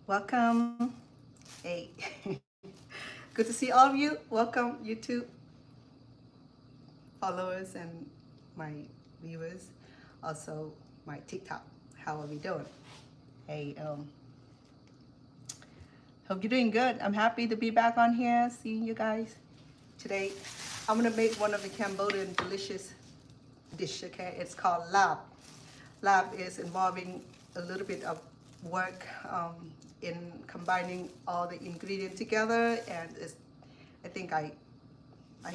Welcome. Hey, good to see all of you. Welcome, YouTube followers and my viewers. Also, my TikTok. How are we doing? Hey, hope you're doing good. I'm happy to be back on here, seeing you guys. Today, I'm gonna make one of the Cambodian delicious dish. Okay, it's called lab. Lab is involving a little bit of work in combining all the ingredients together, and I think I've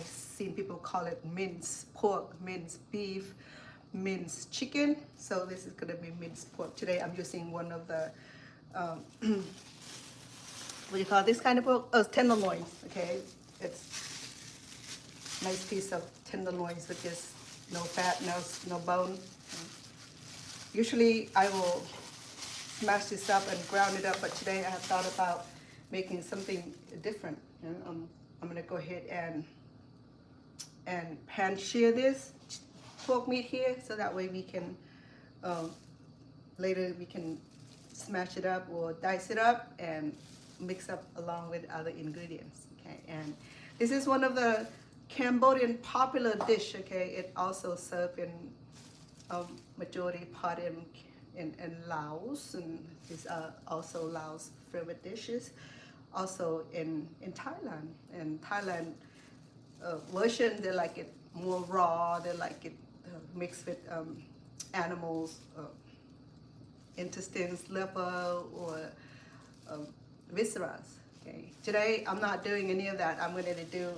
seen people call it minced pork, minced beef, minced chicken. So this is gonna be minced pork. Today I'm using one of the what do you call this kind of pork? Oh, tenderloins. Okay, it's a nice piece of tenderloins with just no fat, no bone. Usually I will smash this up and ground it up, but today I have thought about making something different. I'm gonna go ahead and pan sear this pork meat here, so that way we can later we can smash it up or dice it up and mix up along with other ingredients. Okay, and this is one of the Cambodian popular dish. Okay, it also served in majority part in Laos, and these are also Laos favorite dishes. Also in Thailand. And Thailand version, they like it more raw. They like it mixed with animals, intestines, liver, or viscera. Okay. Today I'm not doing any of that. I'm going to do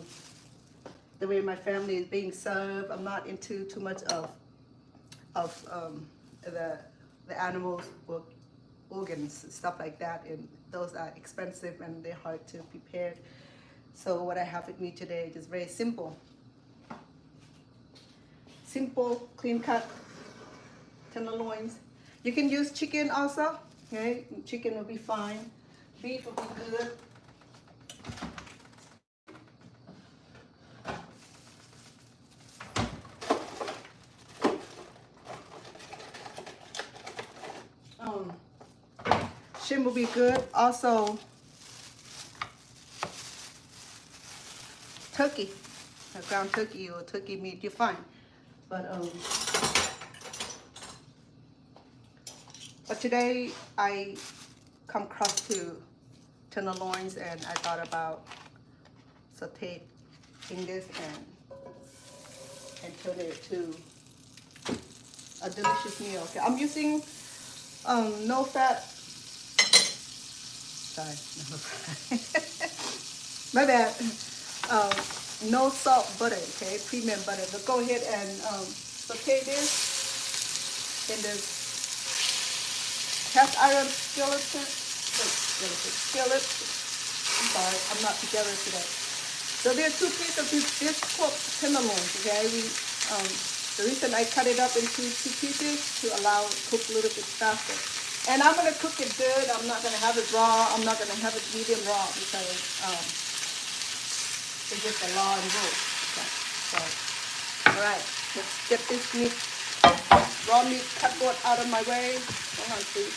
the way my family is being served. I'm not into too much of the animals or organs, stuff like that, and those are expensive and they're hard to prepare. So what I have with me today is very simple, clean cut tenderloins. You can use chicken also. Okay, chicken will be fine. Beef will be good. Shrimp will be good. Also, turkey, ground turkey or turkey meat, you're fine. But today I come across to tenderloins, and I thought about sauteing this and turn it to a delicious meal. Okay, I'm using no fat. Sorry, no my bad. No salt butter, okay, premium butter. But go ahead and saute this in this cast iron skillet. I'm sorry, I'm not together today. So there are two pieces of this pork tenderloins, okay. The reason I cut it up into two pieces to allow it to cook a little bit faster. And I'm going to cook it good. I'm not going to have it raw. I'm not going to have it medium raw because it's just a raw and raw. Okay. So, all right, let's get this meat, raw meat cutboard out of my way. Hold on, please.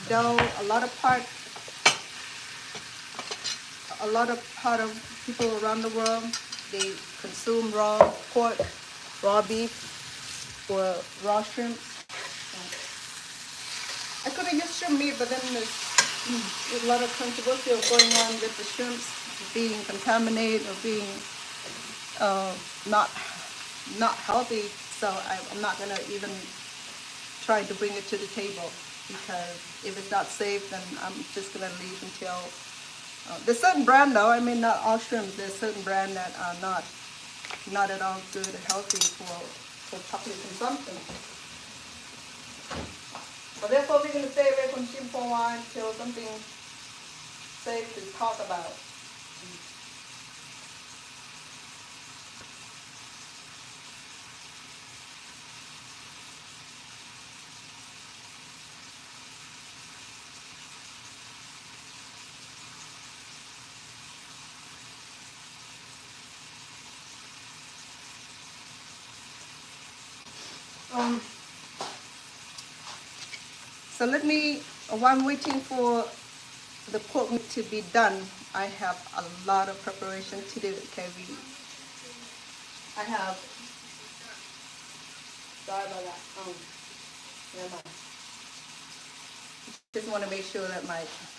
Though a lot of people around the world, they consume raw pork, raw beef, or raw shrimp. I could have used shrimp meat, but then there's a lot of controversy going on with the shrimps being contaminated or being not healthy. So I'm not gonna even try to bring it to the table, because if it's not safe, then I'm just gonna leave until there's certain brand though. I mean, not all shrimp. There's certain brand that are not at all good and healthy for public consumption. So therefore, we're gonna stay away from shrimp for a while until something safe to talk about. Um, so let me, while I'm waiting for the pork meat to be done, I have a lot of preparation to do. Okay, I have, sorry about that. Never mind. Just want to make sure that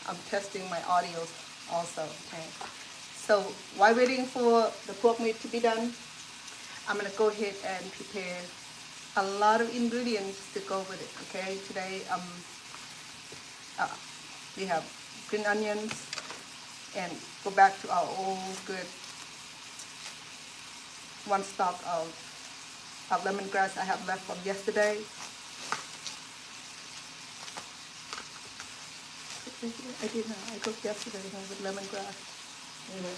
I'm testing my audios also. Okay. So while waiting for the pork meat to be done, I'm gonna go ahead and prepare a lot of ingredients to go with it. Okay. Today we have green onions, and go back to our old good one stalk of lemongrass I have left from yesterday. I did not. I cooked yesterday with lemongrass. Anyway,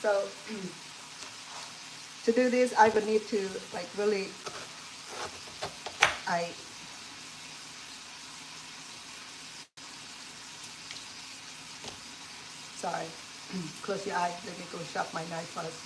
so to do this, I would need to really, sorry, close your eyes. Let me go sharpen my knife first.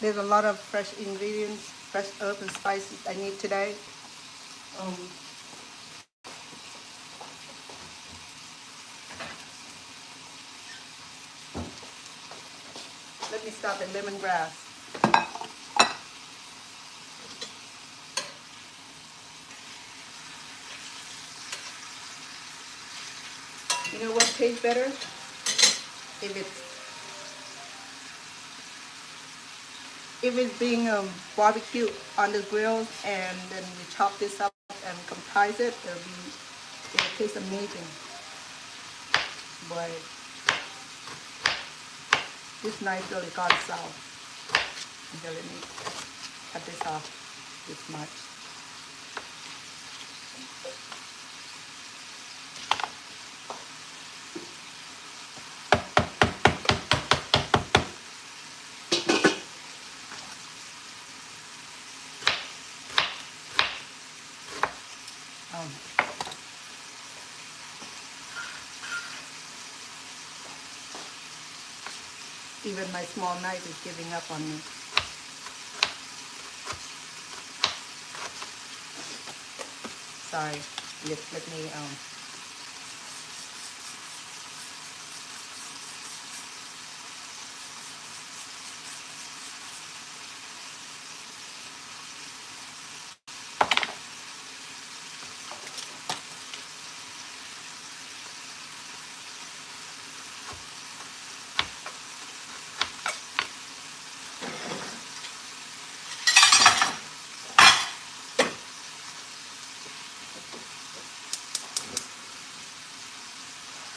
There's a lot of fresh ingredients, fresh herbs and spices I need today. Let me start with lemongrass. You know what tastes better? If it's being barbecued on the grill, and then we chop this up and comprise it, it'll taste amazing. Boy, this knife really got sour. Okay, let me cut this off this much. Even my small knife is giving up on me. Sorry, let me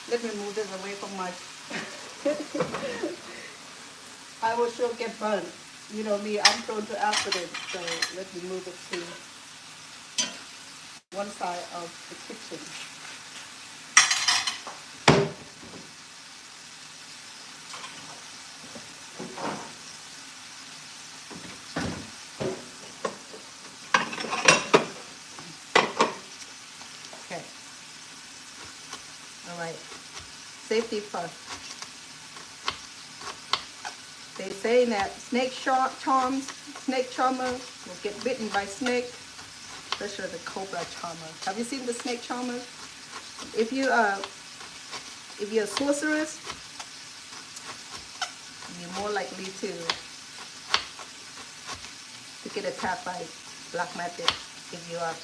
let me move this away from my I will sure get burned. You know me, I'm prone to accidents, so let me move it to one side of the kitchen. Okay. All right. Safety first. They say that snake charmer will get bitten by snake, especially the cobra charmer. Have you seen the snake charmer? If you're a sorceress, you're more likely to get attacked by black magic. If you're a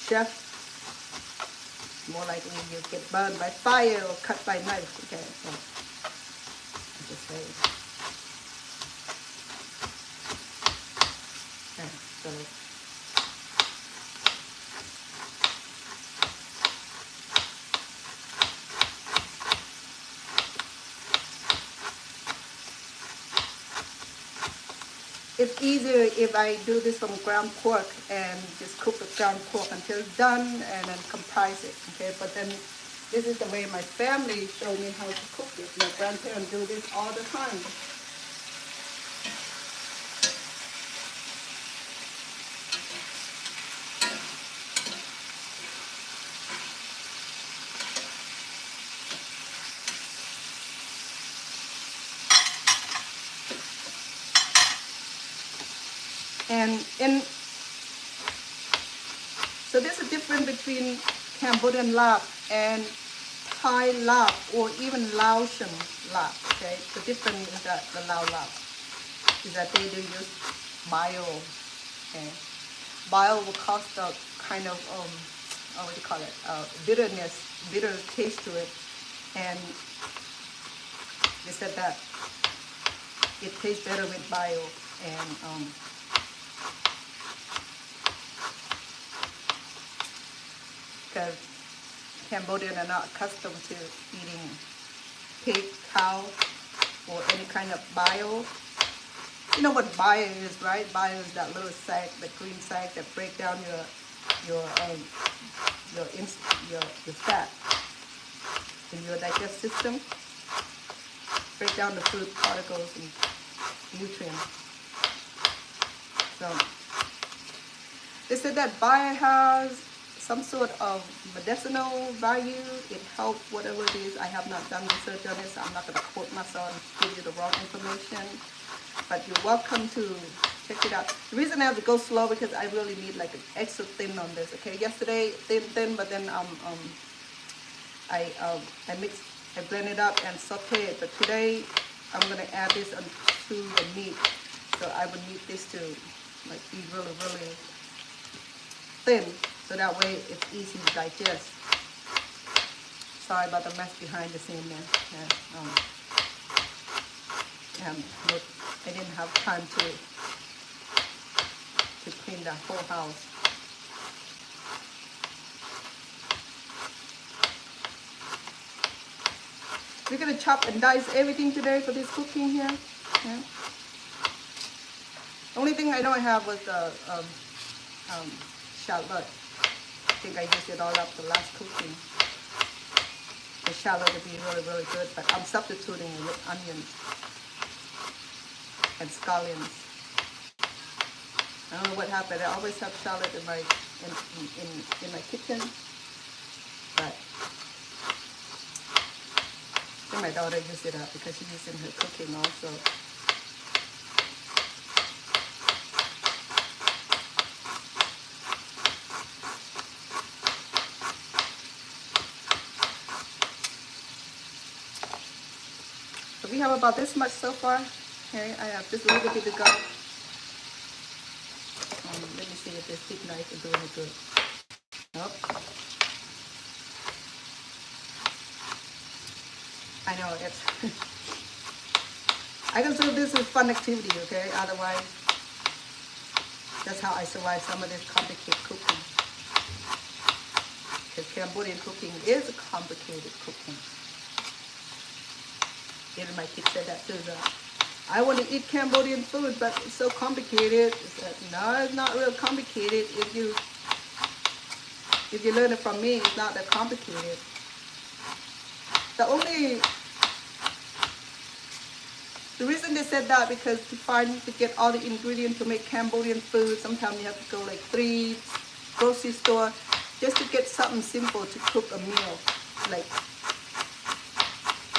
chef, more likely you'll get burned by fire or cut by knife. Okay, so I'm just saying. Okay, so it's easier if I do this from ground pork and just cook the ground pork until it's done and then comprise it. Okay, but then This is the way my family showed me how to cook it. My grandparents do this all the time. So there's a difference between Cambodian lab and Thai lab or even Laotian lab. Okay, the difference is that the Lao lab is that they do use bio. Okay, bio will cause a kind of what do you call it? Bitter taste to it, and they said that it tastes better with bio and because Cambodians are not accustomed to eating pig, cow, or any kind of bio. You know what bio is, right? Bio is that little sac, the green sac that break down your fat in your digestive system. Break down the food particles and nutrients. So they said that bio has some sort of medicinal value. It helps whatever it is. I have not done research on this. So I'm not going to quote myself and give you the wrong information. But you're welcome to check it out. The reason I have to go slow because I really need like an extra thin on this. Okay, yesterday thin, but then I blend it up and saute it. But today I'm gonna add this onto the meat. So I would need this to like be really thin. So that way it's easy to digest. Sorry about the mess behind the scene there. Look, I didn't have time to clean the whole house. We're gonna chop and dice everything today for this cooking here. Yeah. The only thing I don't have was the shallot. I think I used it all up the last cooking. The shallot would be really good, but I'm substituting it with onions and scallions. I don't know what happened. I always have shallot in my kitchen, but I think my daughter used it up because she used it in her cooking also. So we have about this much so far. Okay, I have just a little bit to go. Let me see if this big knife is doing it good. Nope. I know it's. I consider this a fun activity, okay? Otherwise, that's how I survive some of this complicated cooking. Because Cambodian cooking is a complicated cooking. Even my kids said that too. I want to eat Cambodian food, but it's so complicated. No, it's not real complicated. If you learn it from me, it's not that complicated. The reason they said that because to get all the ingredients to make Cambodian food, sometimes you have to go like 3 grocery store just to get something simple to cook a meal, like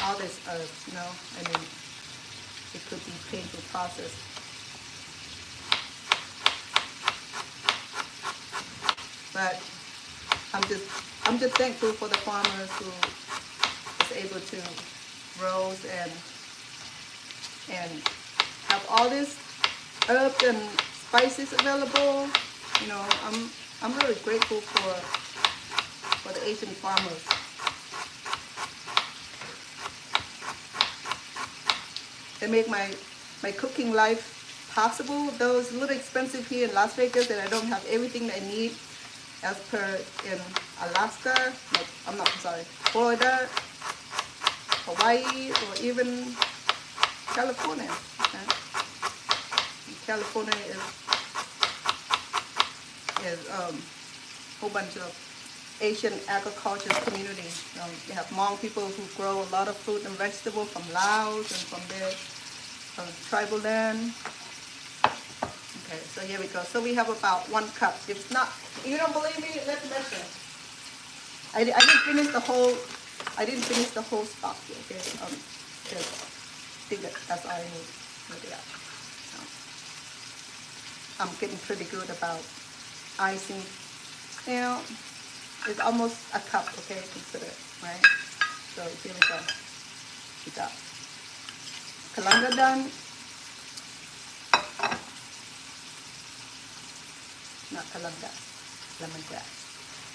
all this herbs, you know. I mean, it could be a painful process. But I'm just thankful for the farmers who is able to grow and have all this herbs and spices available. You know, I'm really grateful for the Asian farmers. They make my cooking life possible. Though it's a little expensive here in Las Vegas and I don't have everything I need as per in Alaska, Florida, Hawaii, or even California. Okay? California is a whole bunch of Asian agriculture community. You have Hmong people who grow a lot of fruit and vegetable from Laos and from their tribal land. Okay, so here we go. So we have about 1 cup. If it's not, if you don't believe me, let's measure. I didn't finish the whole. I didn't finish the whole stock. Okay, just I think that's all I need. Look at that. I'm getting pretty good about icing. Now it's almost a cup. Okay, consider it, right? So here we go. We got kalanga done. Not kalanga, lemongrass.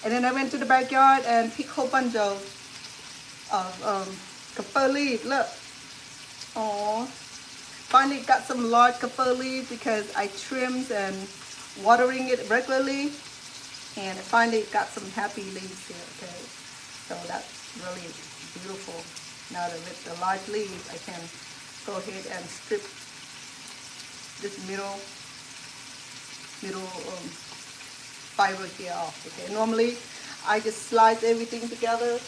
And then I went to the backyard and picked a whole bunch of kaffir leaf. Look. Oh, finally got some large kaffir leaf because I trimmed and watering it regularly. And I finally got some happy leaves here, okay? So that's really beautiful. Now that with the large leaves, I can go ahead and strip this middle fiber here off, okay? Normally, I just slice everything together.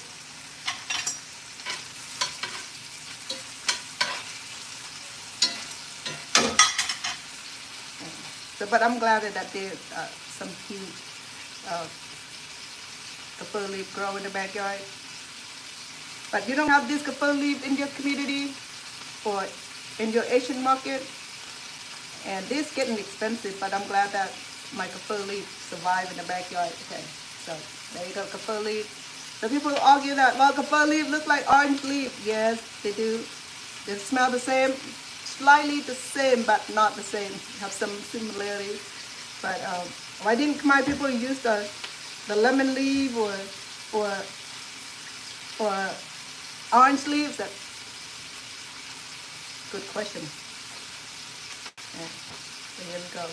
So, but I'm glad that there's some huge kaffir leaf grow in the backyard. But you don't have this kaffir leaf in your community or in your Asian market, and this getting expensive, but I'm glad that my kaffir leaf survived in the backyard. Okay, so there you go, kaffir leaf. So people argue that, well, kaffir leaf look like orange leaf. Yes, they do. They smell the same, slightly the same, but not the same. Have some similarity. But why didn't Khmer people use the lemon leaf or orange leaves? That's a good question. Yeah. So here we go.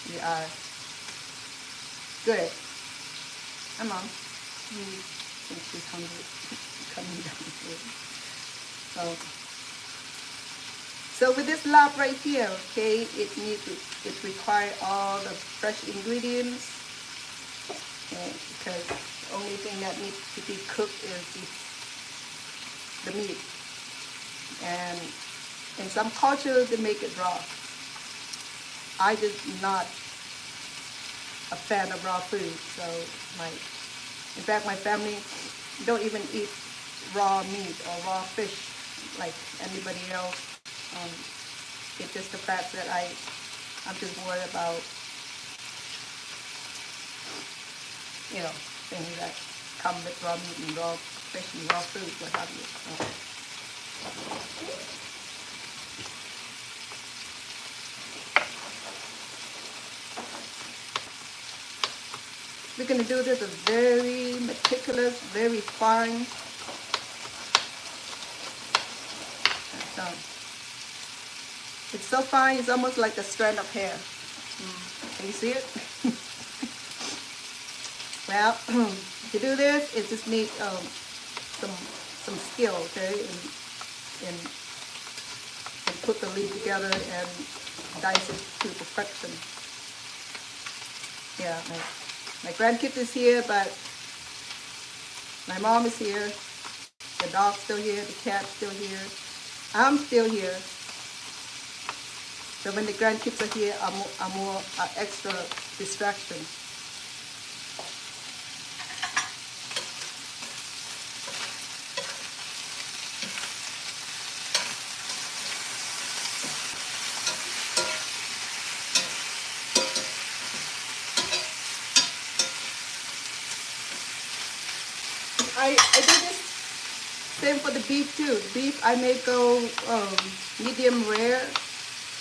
We are good. Hi, Mom. I think she's hungry. Coming down here. So with this lab right here, okay, it requires all the fresh ingredients, okay, because the only thing that needs to be cooked is the meat. And in some cultures, they make it raw. I just not a fan of raw food, so in fact, my family don't even eat raw meat or raw fish like anybody else. It's just the fact that I'm just worried about, things that come with raw meat and raw fish and raw food, what have you. We're going to do this very meticulous, very fine. It's so fine, it's almost like a strand of hair. Can you see it? Well, to do this, it just needs some skill, okay? And put the leaf together and dice it to perfection. Yeah, my grandkid is here, but my mom is here. The dog's still here, the cat's still here. I'm still here. So when the grandkids are here, I'm more extra distraction. I do this same for the beef too. Beef I may go medium rare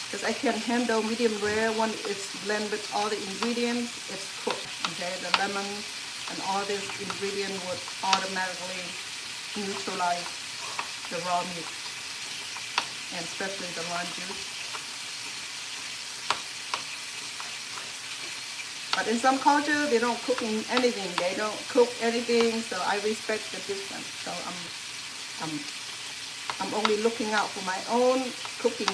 because I can handle medium rare when it's blended with all the ingredients. It's cooked. Okay, the lemon and all this ingredient would automatically neutralize the raw meat, and especially the lime juice. But in some cultures, they don't cook anything. They don't cook anything, so I respect the difference. So I'm only looking out for my own cooking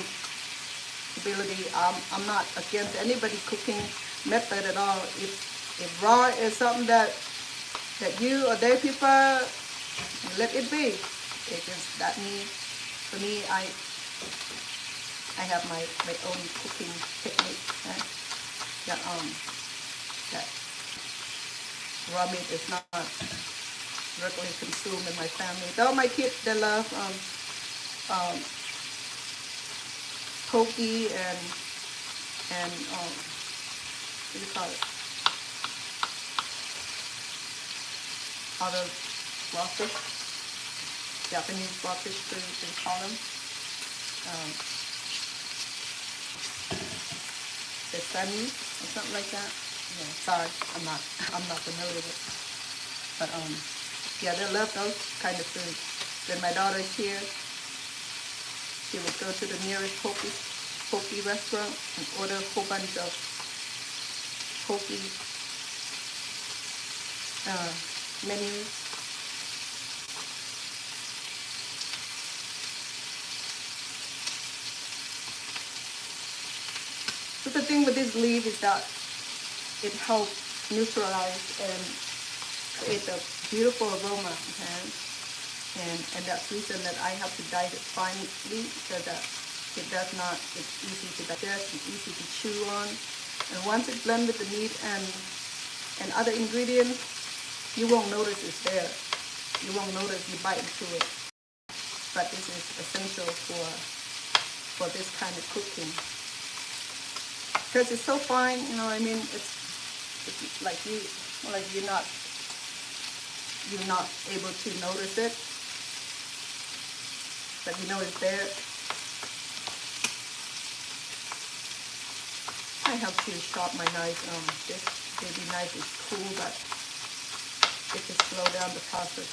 ability. I'm not against anybody cooking method at all. If If raw is something that you or they prefer, let it be. It is that me. For me, I have my own cooking technique. That that raw meat is not regularly consumed in my family. Though my kids, they love pokey and what do you call it? Other raw fish, Japanese raw fish, they call them. Sesame or something like that. Yeah, sorry, I'm not familiar with it. But yeah, they love those kind of food. When my daughter's here, she would go to the nearest poke restaurant and order a whole bunch of poke menus. So the thing with this leaf is that it helps neutralize and create a beautiful aroma, okay? And that's the reason that I have to dice it finely so that it does not, it's easy to digest and easy to chew on. And once it's blended with the meat and other ingredients, you won't notice it's there. You won't notice you bite into it. But this is essential for this kind of cooking. Because it's so fine, you know, I mean, it's like you're not able to notice it, but you know it's there. I have to sharpen my knife. This baby knife is cool, but it can slow down the process.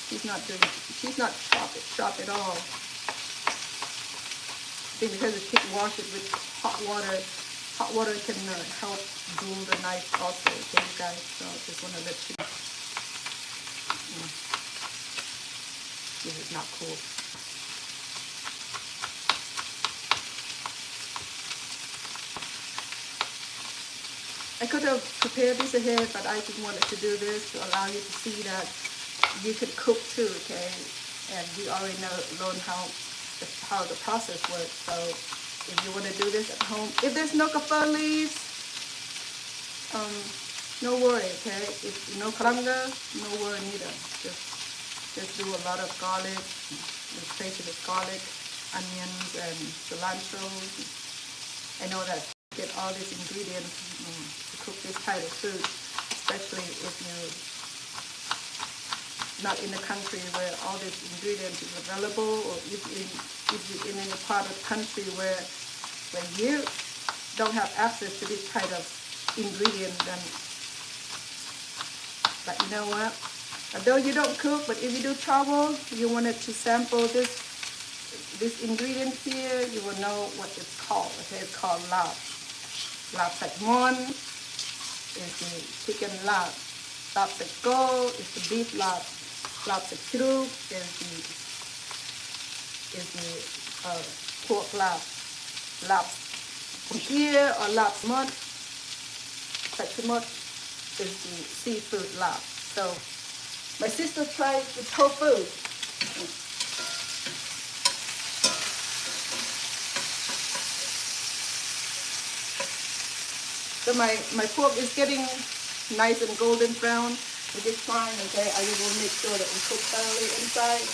She's not sharp at all. Because the kids wash it with hot water can help dull the knife also, okay, you guys? So I just want to let you know. This is not cool. I could have prepared this ahead, but I just wanted to do this to allow you to see that you could cook too, okay? And you already learn how the process works. So if you want to do this at home, if there's no kaffir leaves, no worry, okay? If no kalanga, no worry neither. Just do a lot of garlic, replace it with garlic, onions, and cilantro. I know that you get all these ingredients to cook this kind of food, especially if you're not in a country where all these ingredients is available, or if you're in a part of the country where you don't have access to this kind of ingredient, then, but you know what? Although you don't cook, but if you do travel, you wanted to sample this ingredient here, you will know what it's called. Okay, it's called lab. Lab Saikmon is the chicken lab. Lab Saiko is the beef lab. Lab Sakru is the pork lab. Lab here or lab smut. Saikmot is the seafood lab. So my sister tried the tofu. So my pork is getting nice and golden brown. It is fine, okay? I will make sure that we cook thoroughly inside.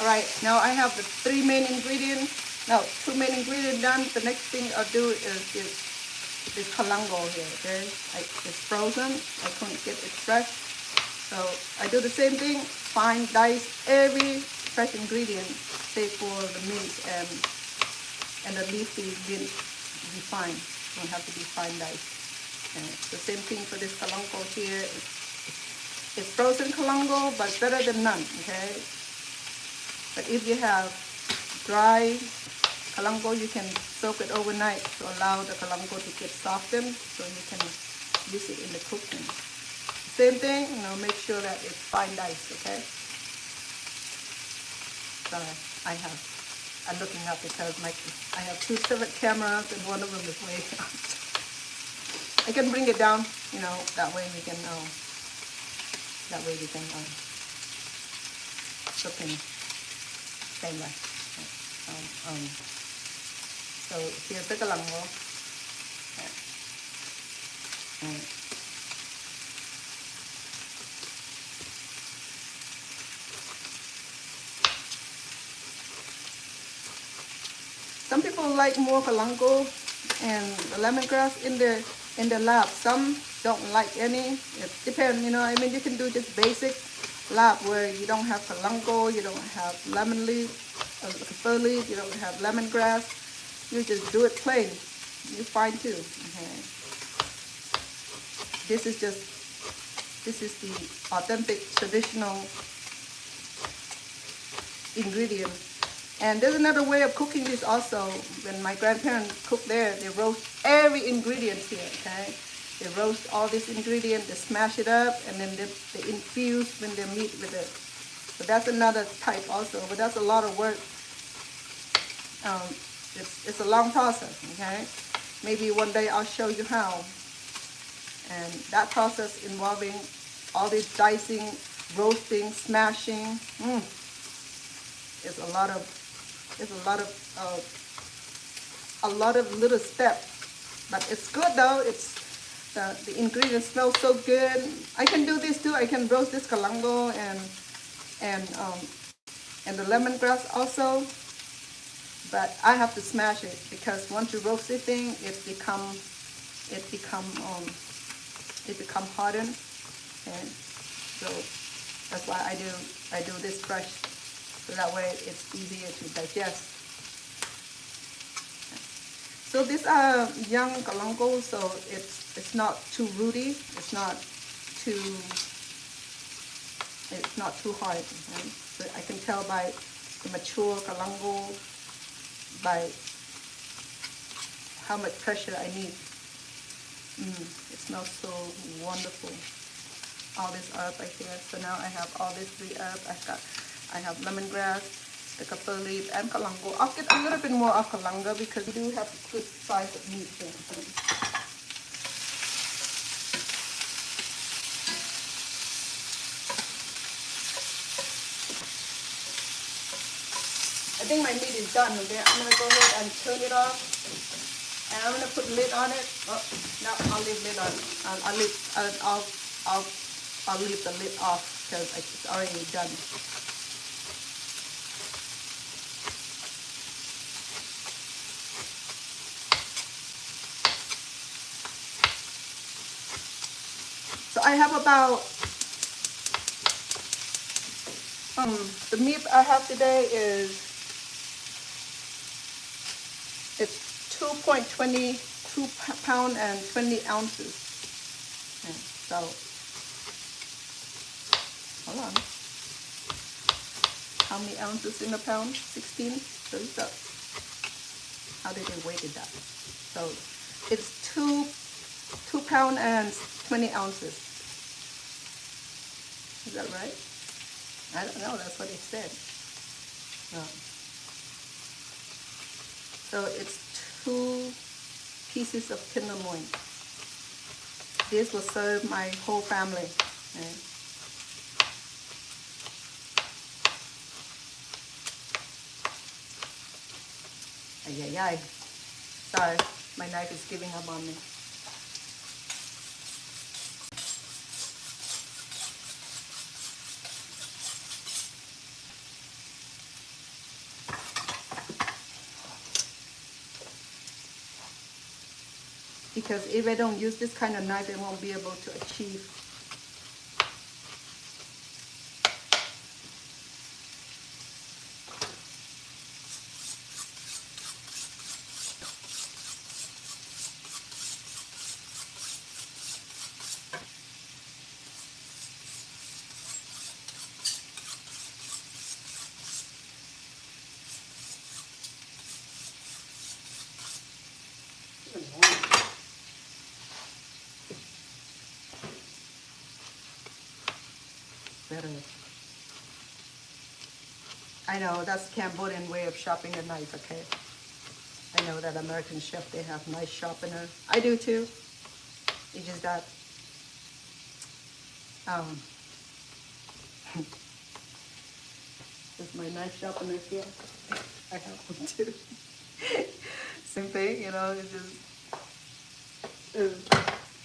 All right, now I have the two main ingredients done. The next thing I'll do is this kalango here, okay? It's frozen. I couldn't get it fresh. So I do the same thing, fine dice every fresh ingredient, save for the meat and the leafy didn't be fine. Don't have to be fine diced. And the same thing for this kalango here. It's frozen kalango, but better than none, okay? But if you have dry kalango, you can soak it overnight to allow the kalango to get softened, so you can use it in the cooking. Same thing, make sure that it's fine diced, okay? Sorry, I'm looking up because I have two separate cameras and one of them is way out. I can bring it down, that way we can cooking same way. So here's the kalango. Some people like more kalango and lemongrass in the lab. Some don't like any. It depends, you can do just basic lab where you don't have kalango, you don't have lemon leaf, fir leaf, you don't have lemongrass. You just do it plain. You're fine too. Okay. This is the authentic traditional ingredient. And there's another way of cooking this also. When my grandparents cooked there, they roast every ingredient here, okay? They roast all this ingredient, they smash it up, and then they infuse when they meat with it. So that's another type also, but that's a lot of work. It's a long process, okay? Maybe one day I'll show you how. And that process involving all this dicing, roasting, smashing, it's a lot of little steps. But it's good though. It's the ingredients smell so good. I can do this too. I can roast this kalango and the lemongrass also. But I have to smash it because once you roast this thing, it become hardened. Okay, so that's why I do this fresh, so that way it's easier to digest. So these are young kalango, so it's not too rooty. It's not too hard. Okay? So I can tell by the mature kalango by how much pressure I need. It smells so wonderful. All this herb right here. So now I have all these three herbs. I have lemongrass, the fir leaf, and kalango. I'll get a little bit more of kalango because we do have a good size of meat here. I think my meat is done. Okay, I'm gonna go ahead and turn it off, and I'm gonna put lid on it. Oh, no, I'll leave lid on. I'll leave the lid off because it's already done. So I have about the meat I have today is. It's 2.22 pound and 20 ounces. And so, hold on. How many ounces in a pound? 16? So how did they weight it that? So it's 2 pound and 20 ounces. Is that right? I don't know. That's what it said. No. So it's 2 pieces of tenderloin. This will serve my whole family. Okay. Ay, ay, ay. Sorry, my knife is giving up on me. Because if I don't use this kind of knife, I won't be able to achieve. better. I know that's Cambodian way of sharpening a knife, okay? I know that American chef, they have knife sharpener. I do too. It's just that is my knife sharpener here? I have one too. Same thing, you know, it's just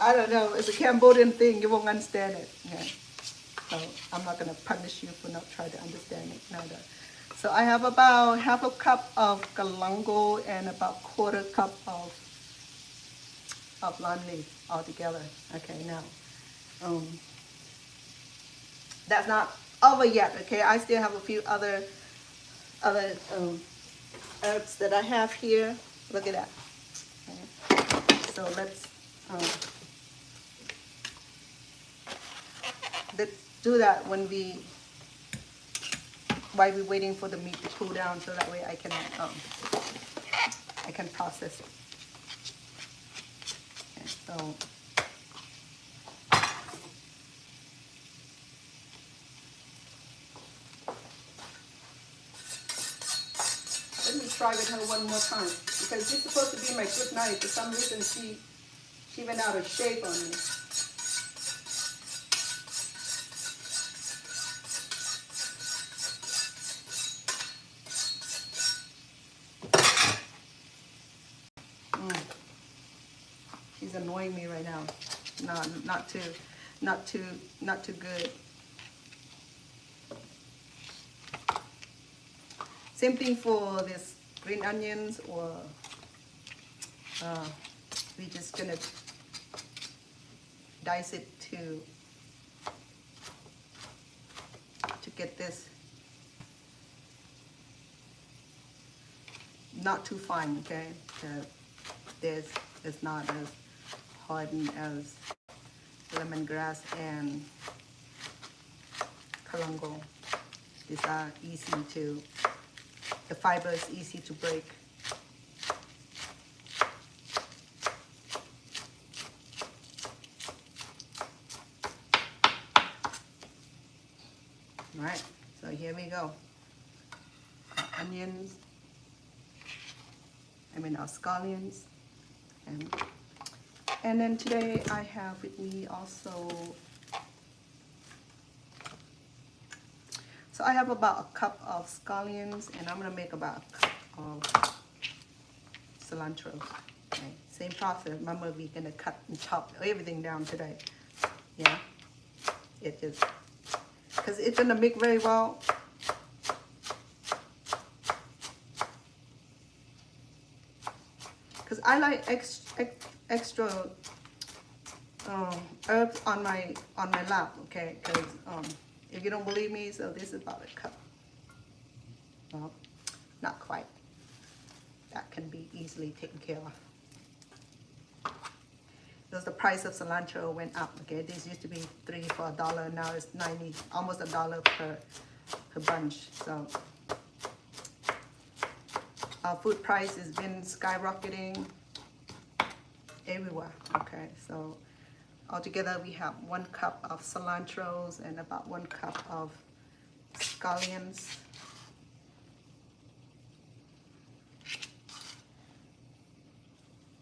I don't know, it's a Cambodian thing, you won't understand it. Okay? So I'm not gonna punish you for not trying to understand it neither. So I have about half a cup of galangal and about quarter cup of lime leaf altogether. Okay, now that's not over yet. Okay, I still have a few other herbs that I have here. Look at that. Okay. So let's do that while we're waiting for the meat to cool down, so that way I can process it. Okay, so let me try with her one more time, because this is supposed to be my good knife. For some reason she went out of shape on me. She's annoying me right now. No, not too good. Same thing for this green onions, or we're just gonna dice it to get this not too fine, okay? This is not as hardened as lemongrass and galangal. These are easy to, the fiber is easy to break. All right, so here we go. Onions, our scallions, and then today I have with me also, so I have about a cup of scallions, and I'm gonna make about a cup of cilantro. Okay, same process. Remember, we're gonna cut and chop everything down today. Yeah, it is, because it's gonna mix very well. Because I like extra herbs on my lap, okay? Because if you don't believe me, so this is about a cup. Well, not quite. That can be easily taken care of. Because the price of cilantro went up, okay? This used to be $3 for $1, now it's 90, almost $1 per bunch. So our food price has been skyrocketing everywhere, okay? So altogether we have 1 cup of cilantros and about 1 cup of scallions.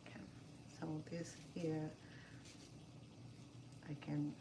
Okay. So this here, I can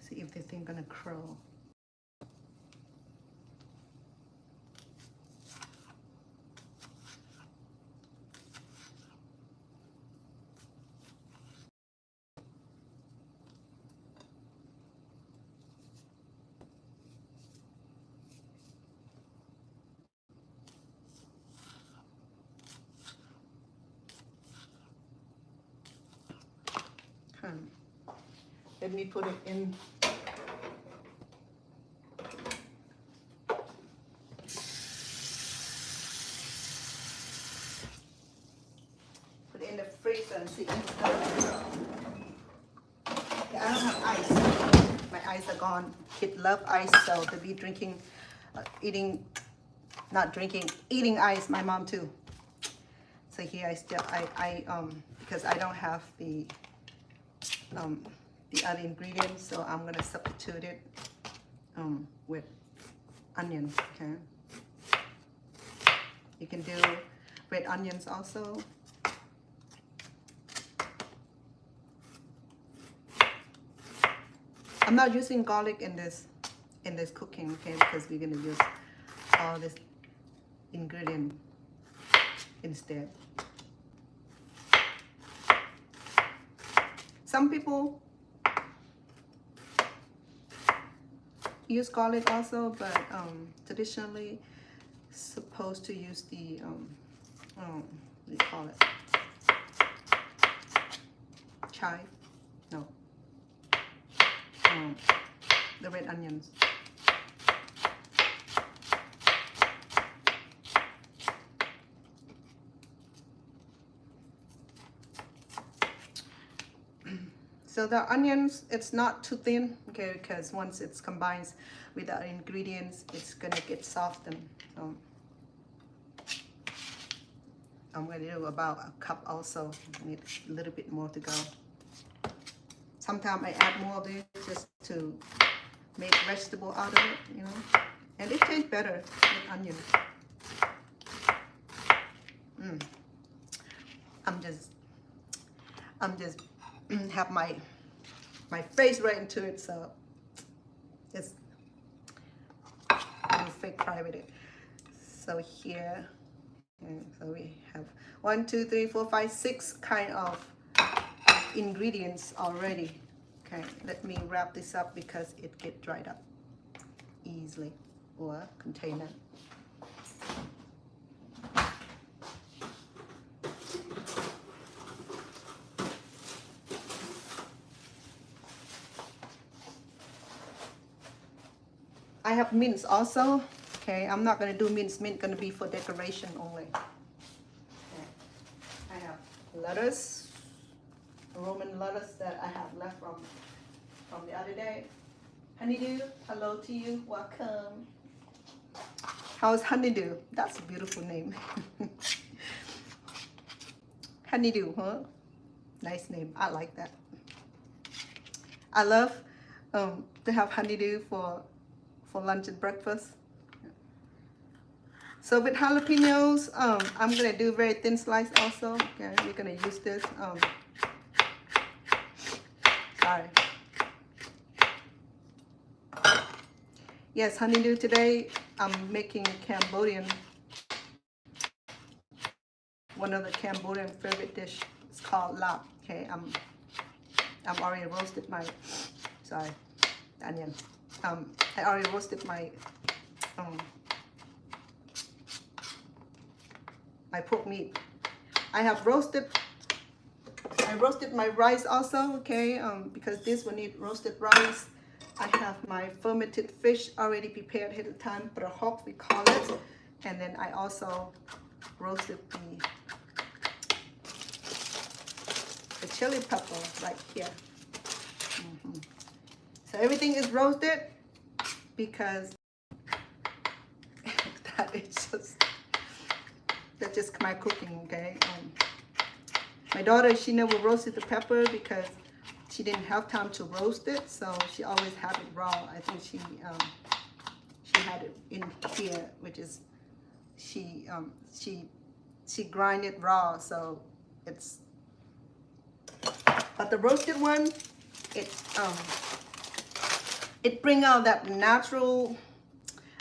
see if this thing gonna curl. Let me put it in. Put it in the freezer and see if it's gonna. I don't have ice. My ice are gone. Kids love ice, so they'll be drinking, eating ice. My mom too. So here because I don't have the other ingredients, so I'm gonna substitute it with onions. Okay. You can do red onions also. I'm not using garlic in this cooking, okay, because we're gonna use all this ingredient instead. Some people use garlic also, but traditionally supposed to use the what do you call it? Chive? No. The red onions. So the onions, it's not too thin, okay, because once it's combined with the ingredients, it's gonna get softened. So I'm gonna do about a cup also. I need a little bit more to go. Sometimes I add more of it just to make vegetable out of it, you know, and it tastes better with onion. I'm just have my face right into it, so it's a fake cry with it. So here, and so we have 1, 2, 3, 4, 5, 6 kind of ingredients already. Okay, let me wrap this up because it get dried up easily, or container. I have mince also. Okay, I'm not gonna do mince. Mint gonna be for decoration only. Okay. I have lettuce, Roman lettuce that I have left from the other day. Honeydew, hello to you, welcome. How's Honeydew? That's a beautiful name. Honeydew, huh? Nice name. I like that. I love to have honeydew for lunch and breakfast. So with jalapenos, I'm gonna do very thin slice also. Okay, we're gonna use this. Sorry. Yes, honeydew today. I'm making Cambodian. One of the Cambodian favorite dish. It's called lap. Okay, I'm already roasted my. Sorry, onion. I already roasted my my pork meat. I roasted my rice also, okay, because this will need roasted rice. I have my fermented fish already prepared ahead of time, prahok we call it, and then I also roasted the chili pepper right here. So everything is roasted because that's just my cooking, okay? My daughter, she never roasted the pepper because she didn't have time to roast it, so she always had it raw. I think she had it in here, which is she grind it raw, so it's. But the roasted one, it bring out that natural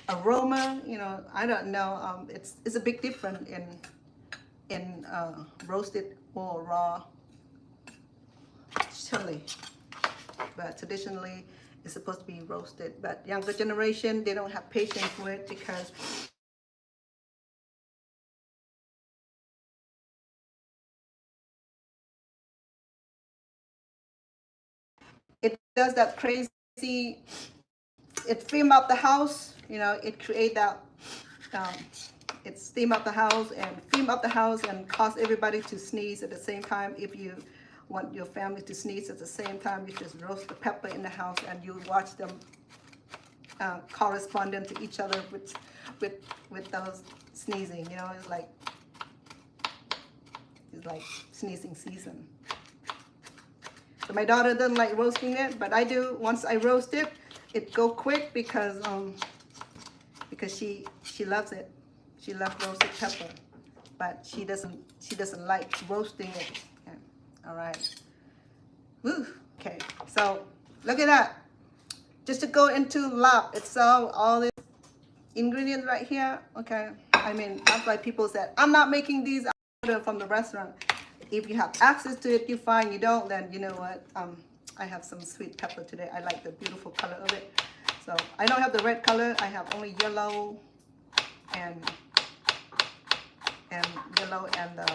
aroma, you know. I don't know. It's a big difference in roasted or raw chili. But traditionally, it's supposed to be roasted. But younger generation, they don't have patience for it because it does that crazy, it steam up the house, you know, it create that, it steam up the house and steam up the house and cause everybody to sneeze at the same time. If you want your family to sneeze at the same time, you just roast the pepper in the house and you watch them corresponding to each other with those sneezing. You know, it's like sneezing season. So my daughter doesn't like roasting it, but I do. Once I roast it, it go quick because she loves it. She loves roasted pepper, but she doesn't like roasting it. Okay. All right. Woo. Okay. So look at that. Just to go into lap itself, all these ingredients right here. Okay. I mean, that's why people said I'm not making these. I order from the restaurant. If you have access to it, you fine. You don't, then you know what? I have some sweet pepper today. I like the beautiful color of it. So I don't have the red color. I have only yellow and yellow and the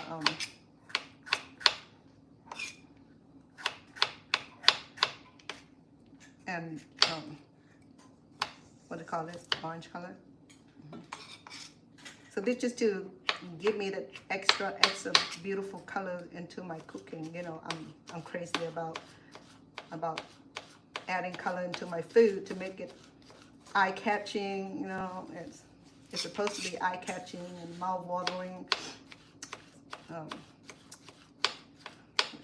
what do you call this? Orange color. So this just to give me the extra beautiful color into my cooking. You know, I'm crazy about adding color into my food to make it eye-catching. You know, it's supposed to be eye-catching and mouth-watering.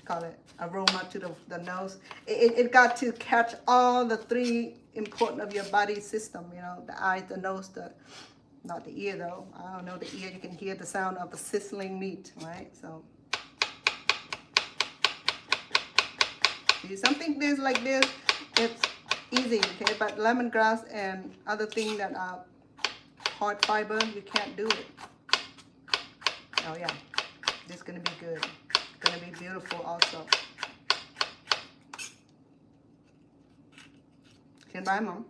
Call it aroma to the nose. It got to catch all the three important of your body system. You know, the eyes, the nose, not the ear though. I don't know the ear. You can hear the sound of the sizzling meat, right? So something this like this, it's easy, okay? But lemongrass and other things that are hard fiber, you can't do it. Oh yeah, this is gonna be good. It's gonna be beautiful also. Can buy, Mom?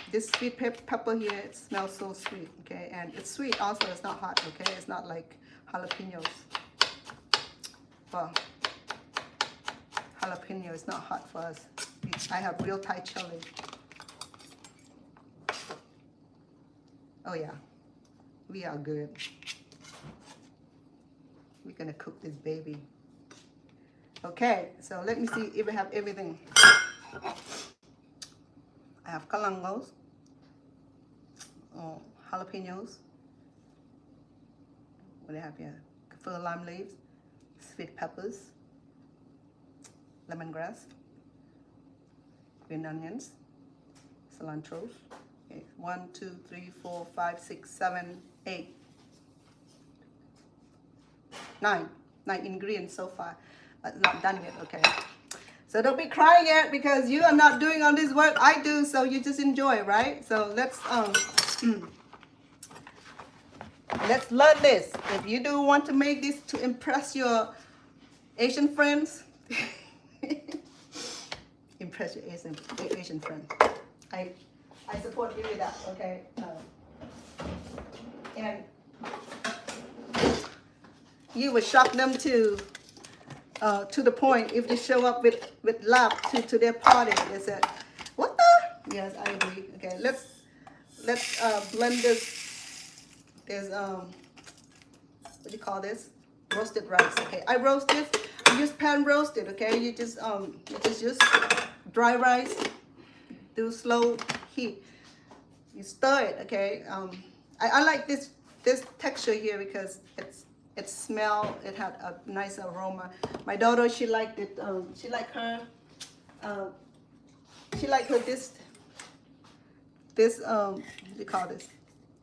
This sweet pepper here, it smells so sweet, okay? And it's sweet also, it's not hot, okay? It's not like jalapenos. Well, jalapeno is not hot for us. I have real Thai chili. Oh yeah, we are good. We're gonna cook this baby. Okay, so let me see if I have everything. I have kalangos, jalapenos. What do I have here? Kaffir lime leaves, sweet peppers, lemongrass, green onions, cilantro. Okay, 1, 2, 3, 4, 5, 6, 7, 8, 9 ingredients so far, but not done yet. Okay. So don't be crying yet because you are not doing all this work. I do, so you just enjoy, right? So let's learn this. If you do want to make this to impress your Asian friends, impress your Asian friends. I support you with that, okay? And you would shock them to the point if you show up with lab to their party. They said, "What the?" Yes, I agree. Okay, let's blend this. There's what do you call this? Roasted rice. Okay, I roast this. I use pan roasted. Okay, you just use dry rice. Do slow heat. You stir it. Okay. I like this texture here because it smelled, it had a nice aroma. My daughter, she liked it. She liked her this what do you call this?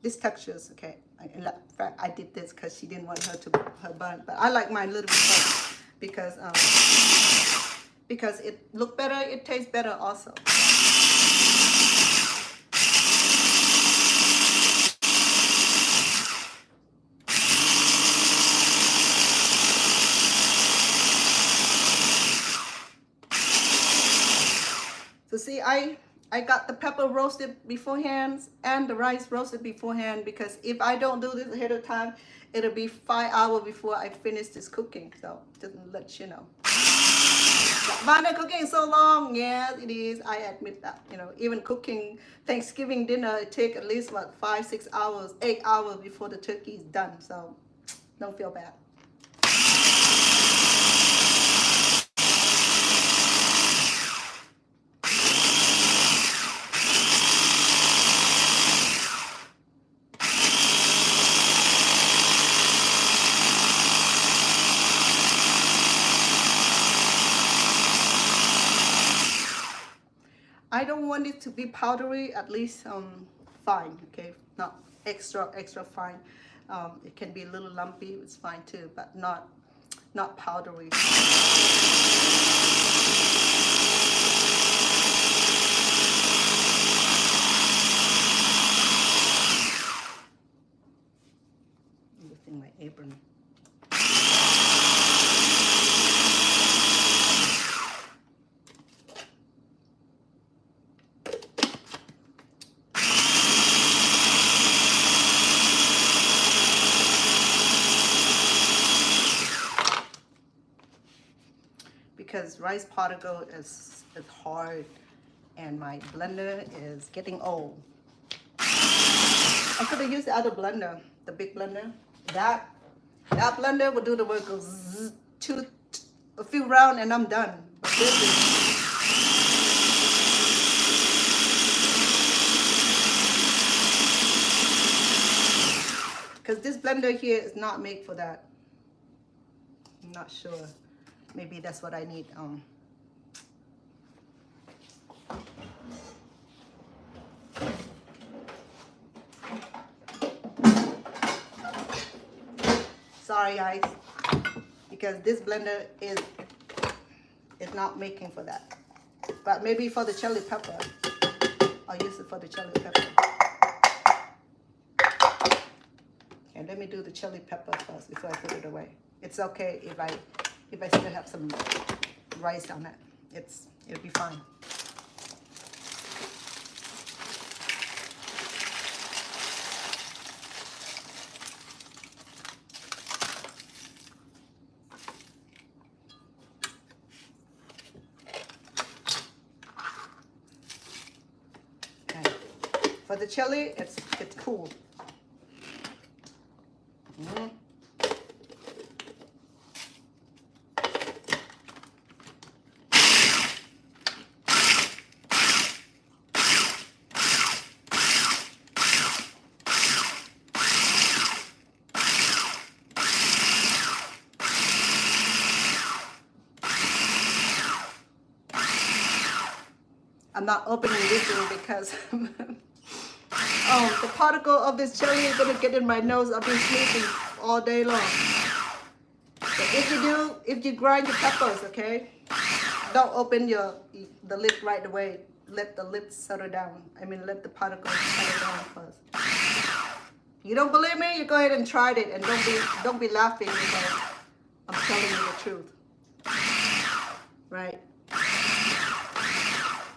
This textures, okay. In fact, I did this because she didn't want her burn, but I like mine a little bit better because it look better, it tastes better also. So see, I got the pepper roasted beforehand and the rice roasted beforehand because if I don't do this ahead of time, it'll be 5 hours before I finish this cooking. So just to let you know. Why not cooking so long? Yes, it is. I admit that. You know, even cooking Thanksgiving dinner, it takes at least what 5, 6 hours, 8 hours before the turkey is done. So don't feel bad. I don't want it to be powdery, at least fine, okay? Not extra fine. It can be a little lumpy, it's fine too, but not powdery. I'm lifting my apron. Because rice particle is hard and my blender is getting old. I could have used the other blender, the big blender. That blender will do the work of a few rounds and I'm done. But this is, because this blender here is not made for that. I'm not sure. Maybe that's what I need. Sorry guys, because this blender is not making for that. But maybe for the chili pepper, I'll use it for the chili pepper. Okay, let me do the chili pepper first before I put it away. It's okay if I still have some rice on it. It'll be fine. Okay. For the chili, it's cool. I'm not opening this thing because the particle of this chili is gonna get in my nose. I've been sleeping all day long. So if you grind your peppers, okay, don't open the lid right away. Let the lid settle down. I mean, let the particles settle down first. You don't believe me? You go ahead and try it, and don't be laughing because I'm telling you the truth. Right?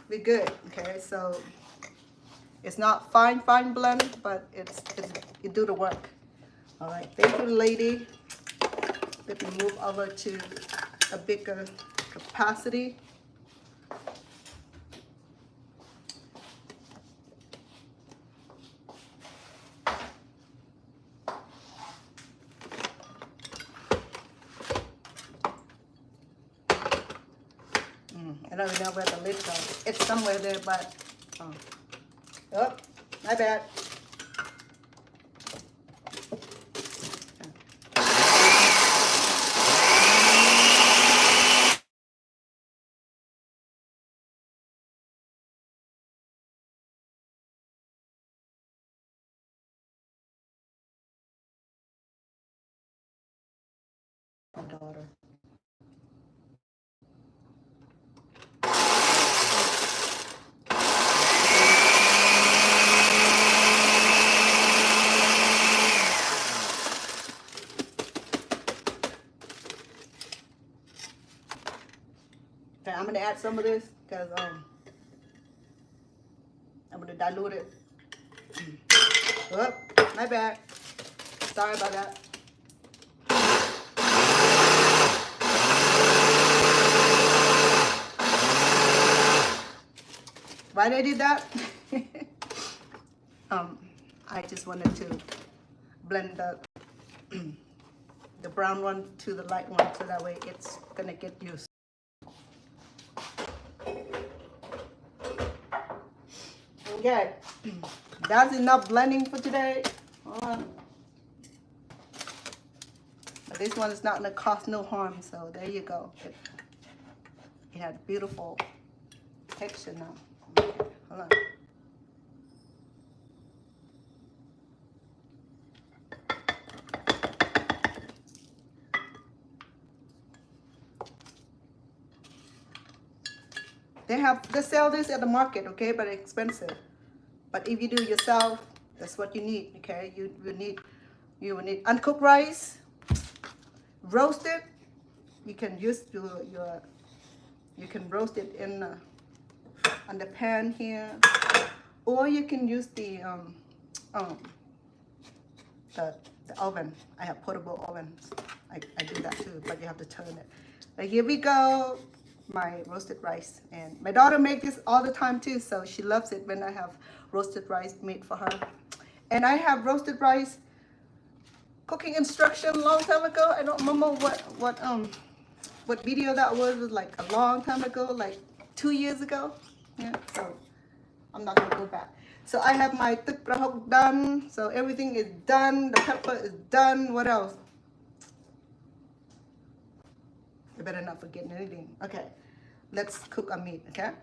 Be good. Okay, so it's not fine blend, but it do the work. All right, thank you, lady. Let me move over to a bigger capacity. I don't even know where the lid goes. It's somewhere there, but oh, my bad. My daughter. Okay, I'm gonna add some of this because I'm gonna dilute it. Oh, my bad. Sorry about that. Why did I do that? I just wanted to blend the brown one to the light one so that way it's gonna get used. Okay, that's enough blending for today. But this one is not gonna cause no harm, so there you go. It had beautiful texture now. Okay, hold on. They sell this at the market, okay, but it's expensive. But if you do yourself, that's what you need, okay? You will need uncooked rice, roasted. You can use you can roast it in on the pan here, or you can use the oven. I have portable ovens. I do that too, but you have to turn it. But here we go. My roasted rice, and my daughter makes this all the time too, so she loves it when I have roasted rice made for her. And I have roasted rice cooking instruction a long time ago. I don't remember what video that was like a long time ago, like 2 years ago. Yeah, so I'm not gonna go back. So I have my tuk prahok done, so everything is done. The pepper is done. What else? I better not forget anything. Okay, let's cook our meat, okay?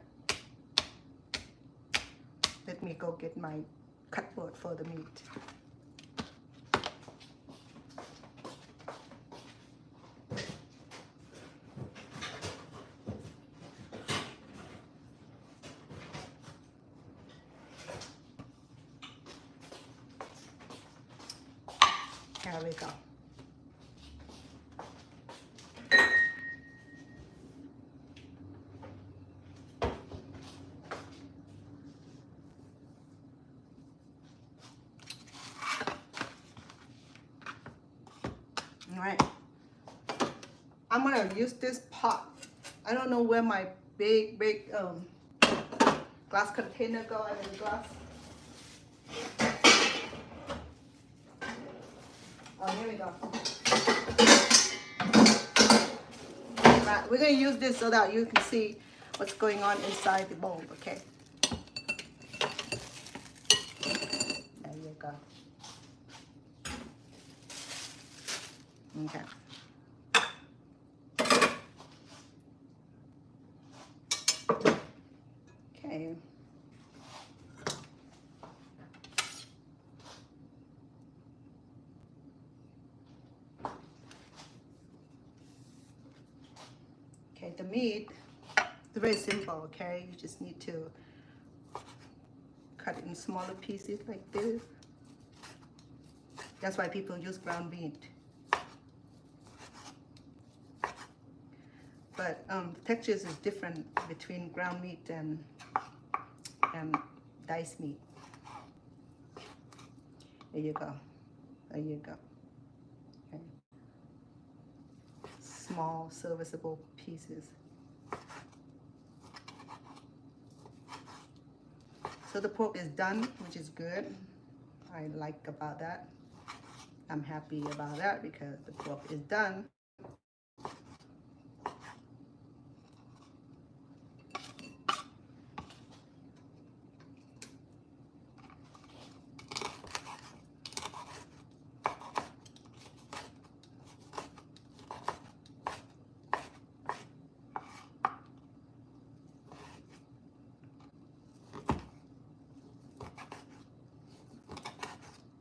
Let me go get my cut board for the meat. Here we go. All right, I'm gonna use this pot. I don't know where my big glass container go. I mean glass. Oh, here we go. Right, we're gonna use this so that you can see what's going on inside the bowl. Okay. There you go. Okay. Okay. Okay, the meat is very simple, okay? You just need to cut it in smaller pieces like this. That's why people use ground meat. But the textures is different between ground meat and diced meat. There you go. There you go. Okay. Small, serviceable pieces. So the pork is done, which is good. I like about that. I'm happy about that because the pork is done.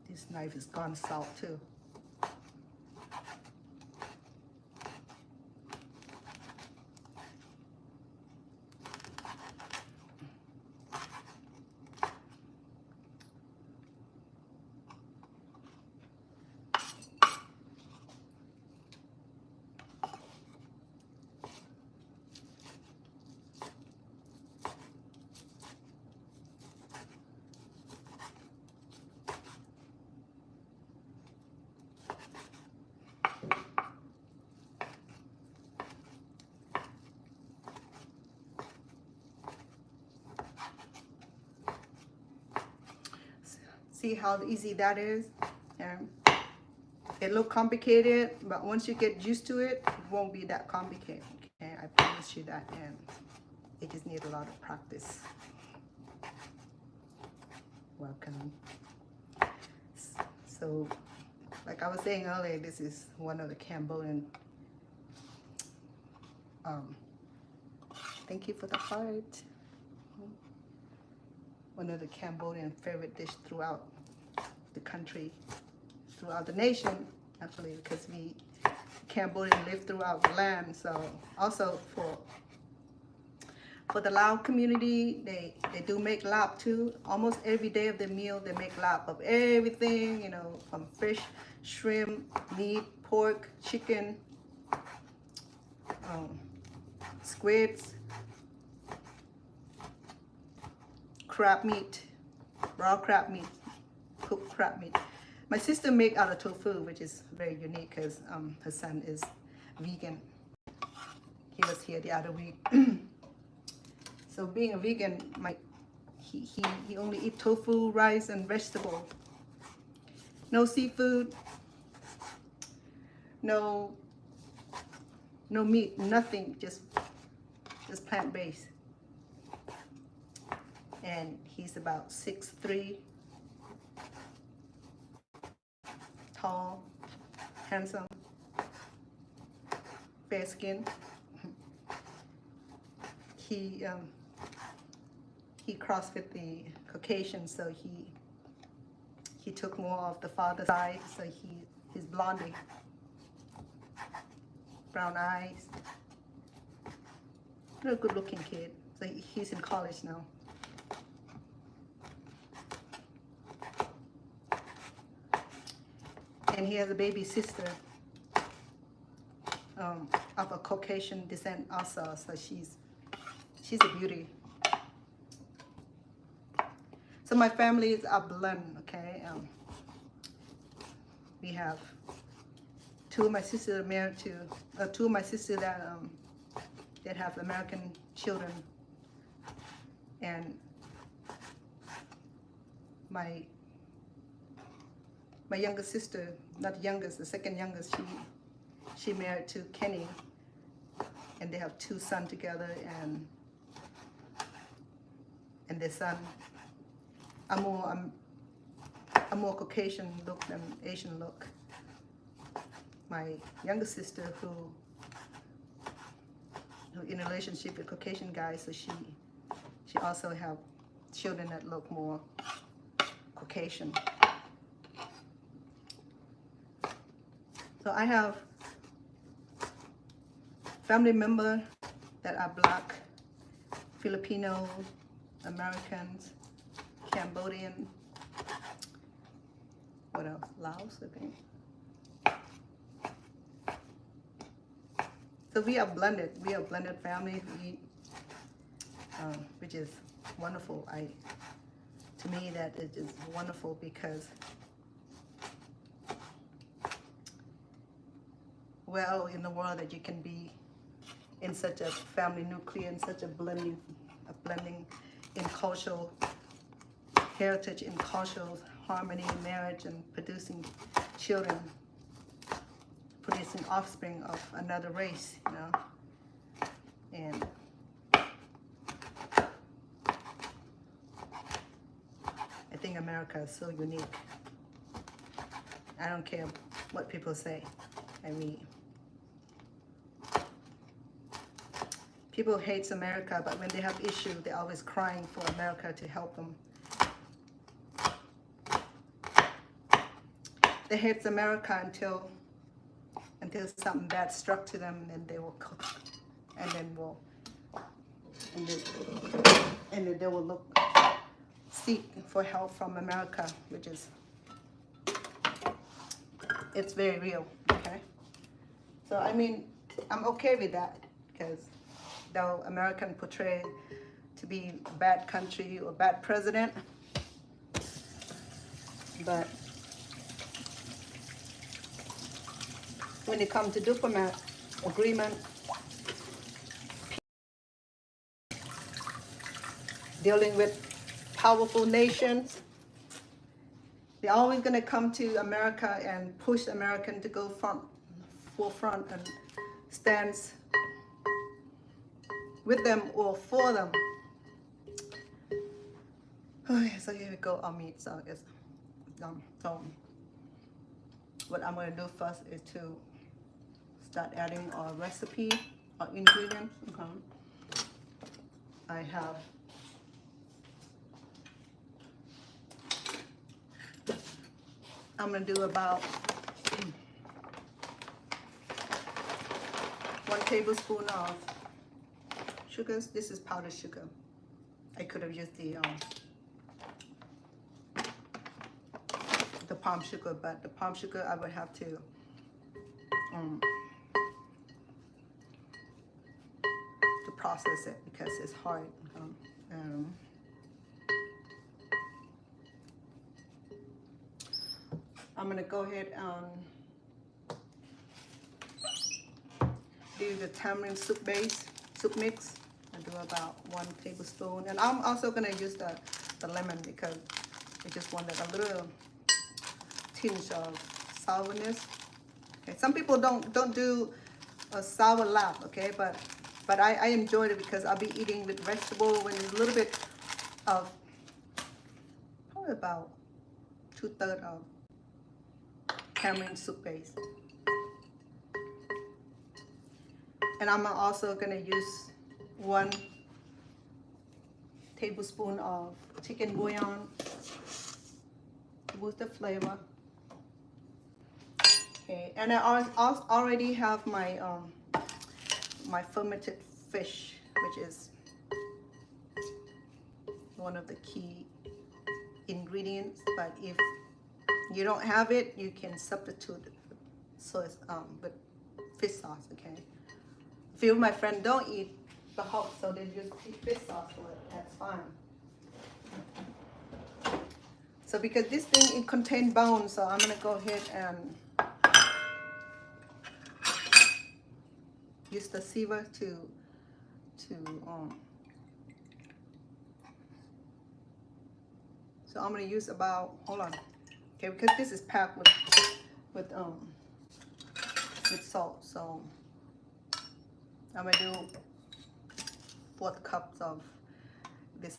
This knife is gone salt too. See how easy that is? And it look complicated, but once you get used to it, it won't be that complicated. Okay, I promise you that, and it just needs a lot of practice. Welcome. So, like I was saying earlier, this is one of the Cambodian. Thank you for the heart. One of the Cambodian favorite dish throughout the country, throughout the nation, actually, because we Cambodian live throughout the land. So also for the Lao community, they do make lap too. Almost every day of the meal, they make lap of everything, you know, from fish, shrimp, meat, pork, chicken, squids, crab meat, raw crab meat, cooked crab meat. My sister make out of tofu, which is very unique because her son is vegan. He was here the other week. So being a vegan, he only eat tofu, rice, and vegetable. No seafood, no meat, nothing, just plant-based. And he's about 6'3", tall, handsome, fair skin. He crossed with the Caucasian, so he took more of the father's side, so he's blondie, brown eyes, real good looking kid. So he's in college now. And he has a baby sister of a Caucasian descent also, so she's a beauty. So my families are blend, okay? We have two of my sisters married to, two of my sisters that have American children, and my younger sister, not the youngest, the second youngest, she married to Kenny, and they have 2 sons together, and their son are more Caucasian look than Asian look. My younger sister, who in a relationship with Caucasian guys, so she also have children that look more Caucasian. So I have family members that are Black, Filipino, Americans, Cambodian, what else? Laos, I think. So we are blended. We are blended family, which is wonderful. To me, that is just wonderful because, well, in the world that you can be in such a family nuclear, in such a blending in cultural heritage, in cultural harmony, marriage, and producing children, producing offspring of another race, you know. And I think America is so unique. I don't care what people say. I mean, people hate America, but when they have issues, they're always crying for America to help them. They hate America until something bad struck to them, and they will cook, and then they will seek for help from America, which is, it's very real. Okay, so I mean, I'm okay with that, because though American portray to be a bad country or bad president, but when it comes to diplomat agreement, dealing with powerful nations, they're always gonna come to America and push American to go forefront and stands with them or for them. Okay, so here we go, our meat. So it's so what I'm gonna do first is to start adding our recipe, our ingredients. Okay. I have I'm gonna do about 1 tablespoon of sugars. This is powdered sugar. I could have used the palm sugar, but the palm sugar I would have to process it because it's hard. I'm gonna go ahead and do the tamarind soup mix. I do about 1 tablespoon, and I'm also gonna use the lemon because I just wanted a little tinge of sourness. Okay, some people don't do a sour lap, okay, but I enjoyed it because I'll be eating with vegetable when there's a little bit of probably about 2/3 of tamarind soup base. And I'm also gonna use 1 tablespoon of chicken bouillon to boost the flavor. Okay, and I already have my my fermented fish, which is one of the key ingredients. But if you don't have it, you can substitute sauce with fish sauce. Okay. A few of my friends don't eat the hog, so they just eat fish sauce for it. That's fine. So because this thing it contains bones, so I'm gonna go ahead and use the sieve to so I'm gonna use about, hold on, okay, because this is packed with salt, so I'm gonna do 4 cups of this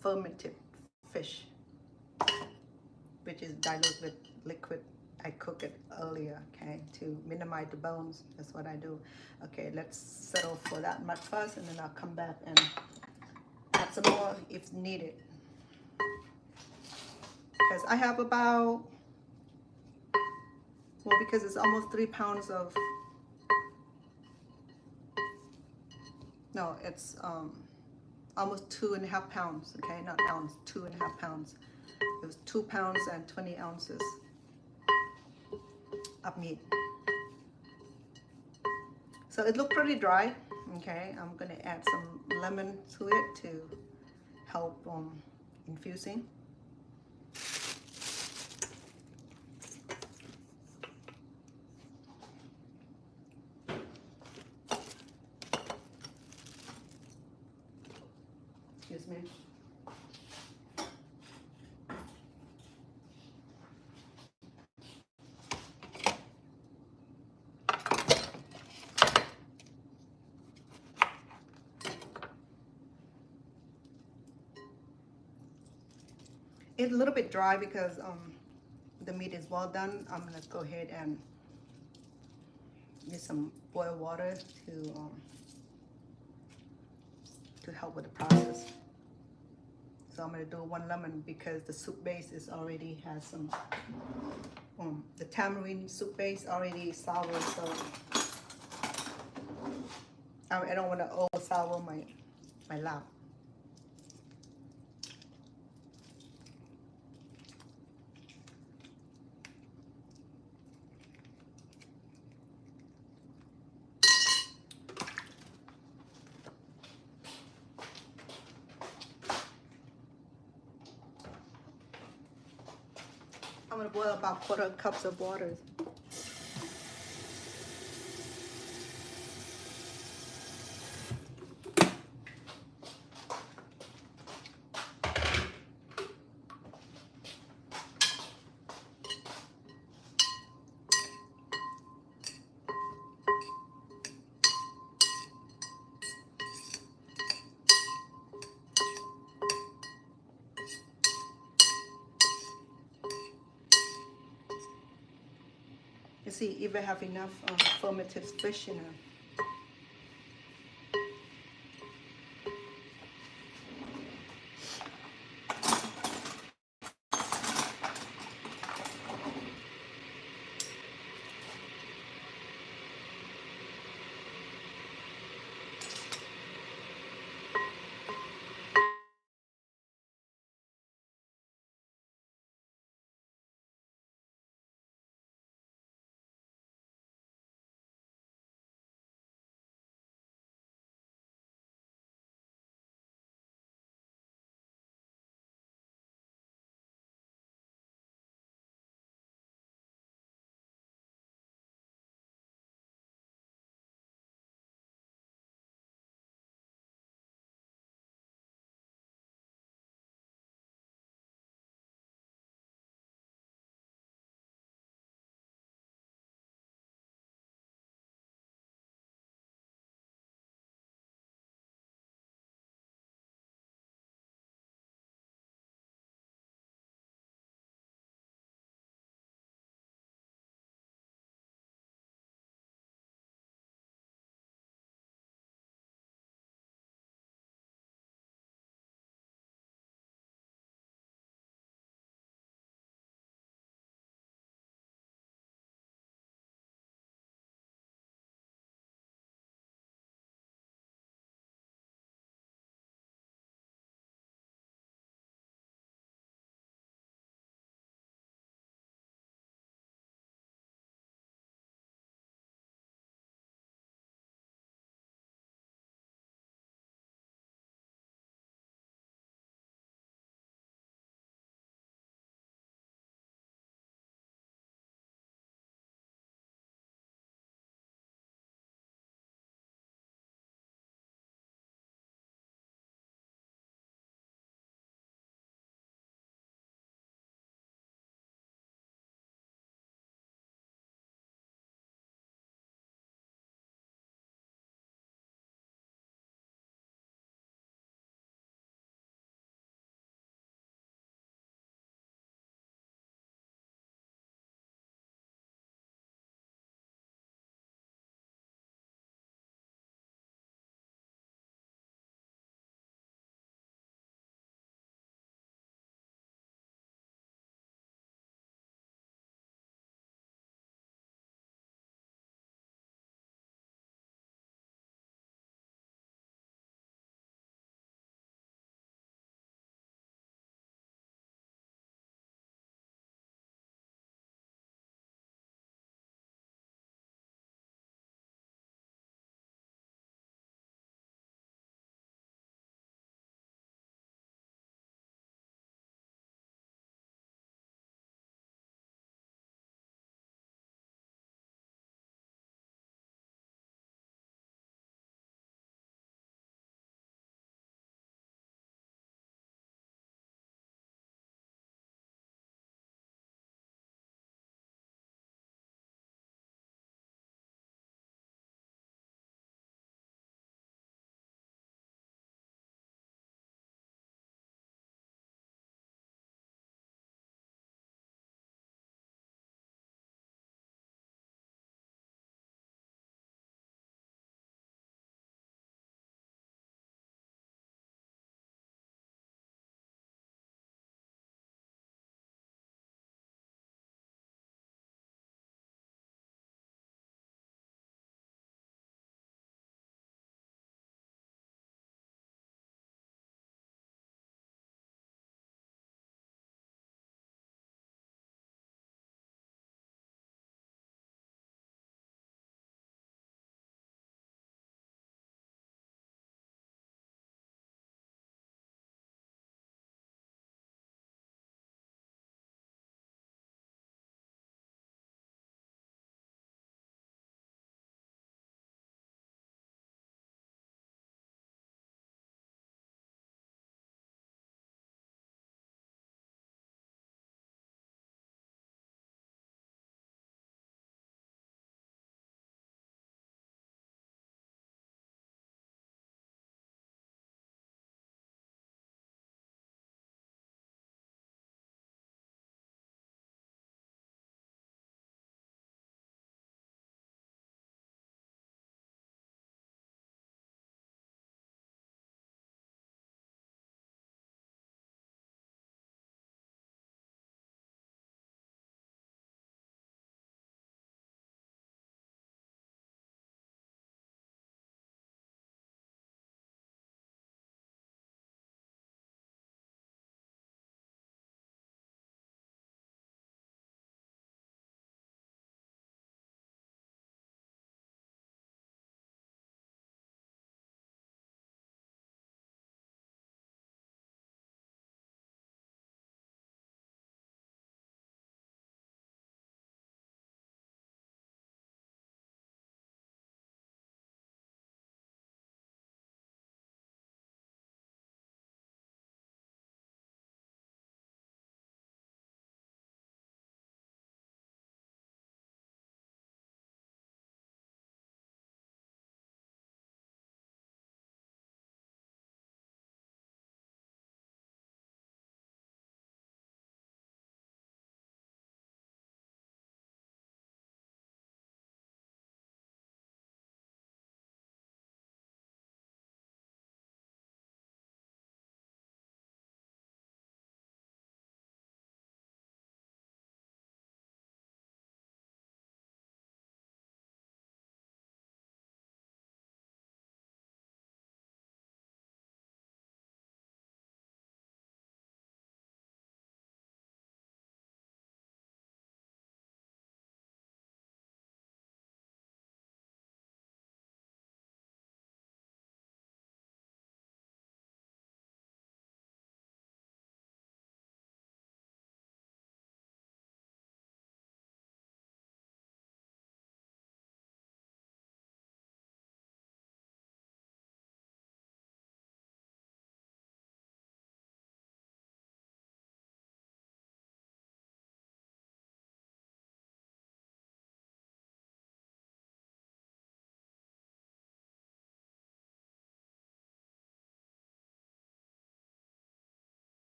fermented fish, which is dilute with liquid. I cook it earlier, okay, to minimize the bones. That's what I do. Okay, let's settle for that much first, and then I'll come back and add some more if needed. Because I have about, well, because it's almost 3 pounds of, no, it's almost 2.5 pounds, okay, not ounce, 2.5 pounds. It was 2 pounds and 20 ounces of meat. So it looked pretty dry, okay. I'm gonna add some lemon to it to help infusing. Excuse me. It's a little bit dry because the meat is well done. I'm gonna go ahead and use some boiled water to help with the process. So I'm gonna do 1 lemon because the soup base is already has some the tamarind soup base already sour, so I don't want to over sour my lap. I'm gonna boil about 1/4 cups of water. see if I have enough fermented fish in